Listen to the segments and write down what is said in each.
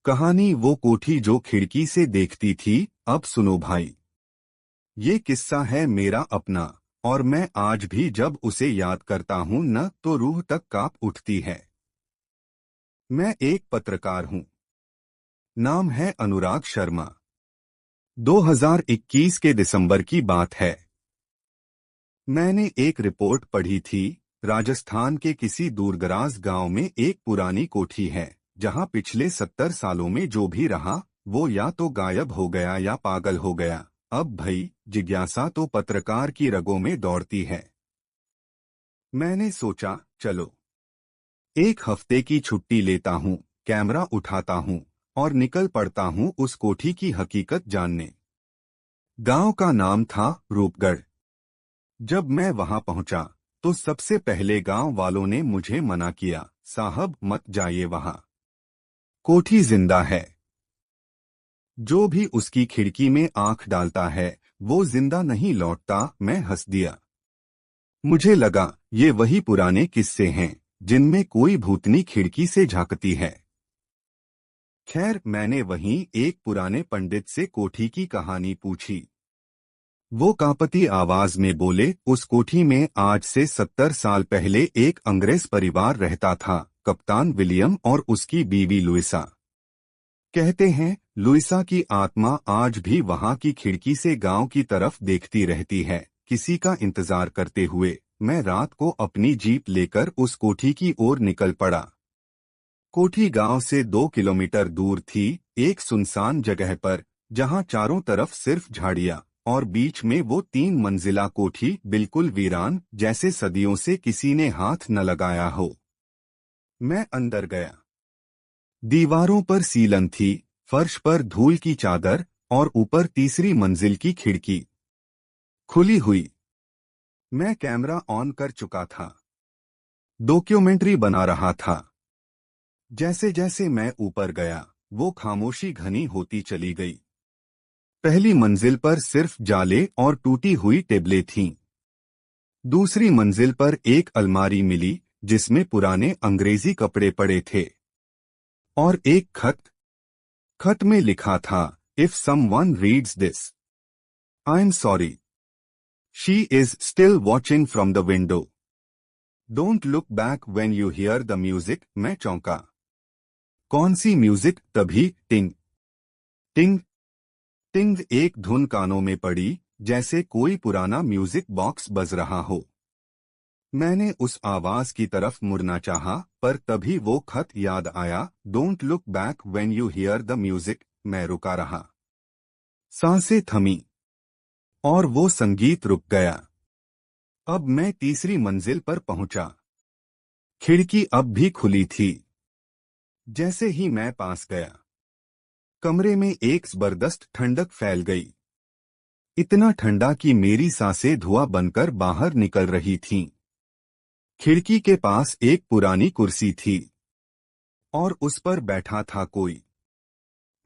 कहानी वो कोठी जो खिड़की से देखती थी। अब सुनो भाई, ये किस्सा है मेरा अपना, और मैं आज भी जब उसे याद करता हूँ न तो रूह तक कांप उठती है। मैं एक पत्रकार हूँ। नाम है अनुराग शर्मा। 2021 के दिसंबर की बात है। मैंने एक रिपोर्ट पढ़ी थी। राजस्थान के किसी दूरदराज गांव में एक पुरानी कोठी है, जहां पिछले 70 सालों में जो भी रहा वो या तो गायब हो गया या पागल हो गया। अब भई, जिज्ञासा तो पत्रकार की रगों में दौड़ती है। मैंने सोचा, चलो एक हफ्ते की छुट्टी लेता हूँ, कैमरा उठाता हूँ और निकल पड़ता हूँ उस कोठी की हकीकत जानने। गांव का नाम था रूपगढ़। जब मैं वहां पहुंचा तो सबसे पहले गांव वालों ने मुझे मना किया, साहब मत जाइए वहां, कोठी जिंदा है। जो भी उसकी खिड़की में आंख डालता है वो जिंदा नहीं लौटता। मैं हंस दिया। मुझे लगा ये वही पुराने किस्से हैं जिनमें कोई भूतनी खिड़की से झांकती है। खैर, मैंने वहीं एक पुराने पंडित से कोठी की कहानी पूछी। वो कांपती आवाज में बोले, उस कोठी में आज से 70 साल पहले एक अंग्रेज परिवार रहता था, कप्तान विलियम और उसकी बीवी लुइसा। कहते हैं लुइसा की आत्मा आज भी वहां की खिड़की से गांव की तरफ देखती रहती है, किसी का इंतजार करते हुए। मैं रात को अपनी जीप लेकर उस कोठी की ओर निकल पड़ा। कोठी गांव से 2 किलोमीटर दूर थी, एक सुनसान जगह पर, जहां चारों तरफ सिर्फ झाड़ियां और बीच में वो 3 मंजिला कोठी, बिल्कुल वीरान, जैसे सदियों से किसी ने हाथ न लगाया हो। मैं अंदर गया। दीवारों पर सीलन थी, फर्श पर धूल की चादर, और ऊपर तीसरी मंजिल की खिड़की खुली हुई। मैं कैमरा ऑन कर चुका था, डॉक्यूमेंट्री बना रहा था। जैसे जैसे मैं ऊपर गया वो खामोशी घनी होती चली गई। पहली मंजिल पर सिर्फ जाले और टूटी हुई टेबलें थीं। दूसरी मंजिल पर एक अलमारी मिली जिसमें पुराने अंग्रेजी कपड़े पड़े थे, और एक खत। खत में लिखा था, if someone reads this, I am sorry, she is still watching from the window, don't look back when you here the music. मैं चौंका। कौन सी म्यूजिक? तभी टिंग टिंग टिंग एक धुन कानों में पड़ी, जैसे कोई पुराना म्यूजिक बॉक्स बज रहा हो। मैंने उस आवाज की तरफ मुड़ना चाहा, पर तभी वो खत याद आया, don't look back when you here the music. मैं रुका रहा। सांसें थमी और वो संगीत रुक गया। अब मैं तीसरी मंजिल पर पहुंचा। खिड़की अब भी खुली थी। जैसे ही मैं पास गया, कमरे में एक जबरदस्त ठंडक फैल गई। इतना ठंडा कि मेरी सांसें धुआं बनकर बाहर निकल रही थीं। खिड़की के पास एक पुरानी कुर्सी थी और उस पर बैठा था कोई।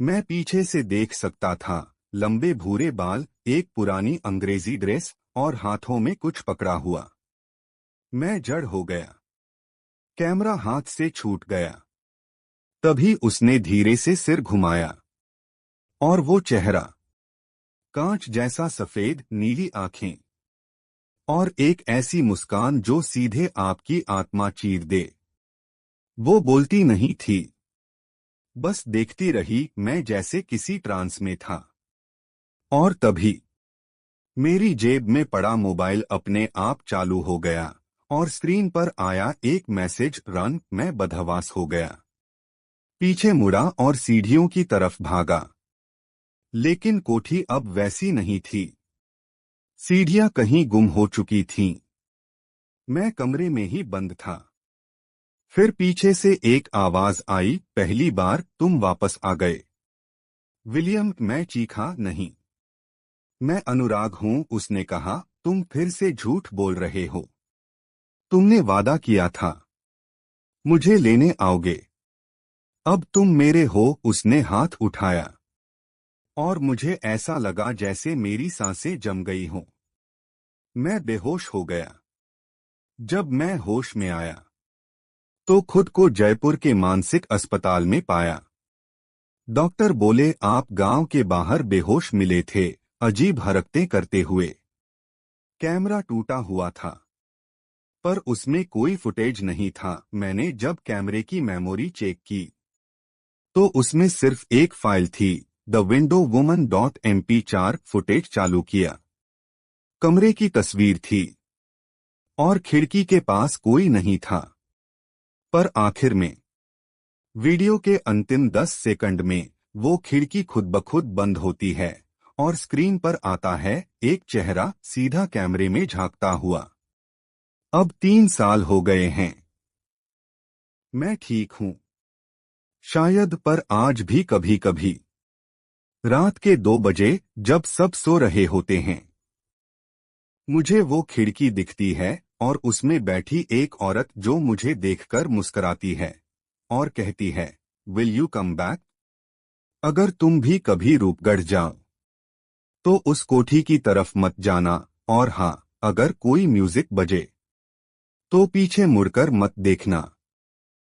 मैं पीछे से देख सकता था, लंबे भूरे बाल, एक पुरानी अंग्रेजी ड्रेस और हाथों में कुछ पकड़ा हुआ। मैं जड़ हो गया। कैमरा हाथ से छूट गया। तभी उसने धीरे से सिर घुमाया, और वो चेहरा, कांच जैसा सफेद, नीली आंखें, और एक ऐसी मुस्कान जो सीधे आपकी आत्मा चीर दे। वो बोलती नहीं थी, बस देखती रही, मैं जैसे किसी ट्रांस में था। और तभी मेरी जेब में पड़ा मोबाइल अपने आप चालू हो गया, और स्क्रीन पर आया एक मैसेज, रन। मैं बदहवास हो गया। पीछे मुड़ा और सीढ़ियों की तरफ भागा। लेकिन कोठी अब वैसी नहीं थी। सीढ़ियां कहीं गुम हो चुकी थीं। मैं कमरे में ही बंद था। फिर पीछे से एक आवाज आई, पहली बार तुम वापस आ गए विलियम। मैं चीखा, नहीं, मैं अनुराग हूं। उसने कहा, तुम फिर से झूठ बोल रहे हो। तुमने वादा किया था मुझे लेने आओगे। अब तुम मेरे हो। उसने हाथ उठाया और मुझे ऐसा लगा जैसे मेरी सांसें जम गई हों। मैं बेहोश हो गया। जब मैं होश में आया तो खुद को जयपुर के मानसिक अस्पताल में पाया। डॉक्टर बोले आप गांव के बाहर बेहोश मिले थे, अजीब हरकतें करते हुए। कैमरा टूटा हुआ था, पर उसमें कोई फुटेज नहीं था। मैंने जब कैमरे की मेमोरी चेक की तो उसमें सिर्फ एक फाइल थी, the window woman .mp4 footage चालू किया। कमरे की तस्वीर थी और खिड़की के पास कोई नहीं था। पर आखिर में वीडियो के अंतिम 10 सेकंड में वो खिड़की खुद ब खुद बंद होती है और स्क्रीन पर आता है एक चेहरा सीधा कैमरे में झांकता हुआ। अब 3 साल हो गए हैं। मैं ठीक हूं शायद, पर आज भी कभी कभी रात के 2 बजे जब सब सो रहे होते हैं, मुझे वो खिड़की दिखती है और उसमें बैठी एक औरत जो मुझे देखकर मुस्कुराती है और कहती है, विल यू कम बैक? अगर तुम भी कभी रूपगढ़ जाओ तो उस कोठी की तरफ मत जाना, और हाँ, अगर कोई म्यूजिक बजे तो पीछे मुड़कर मत देखना।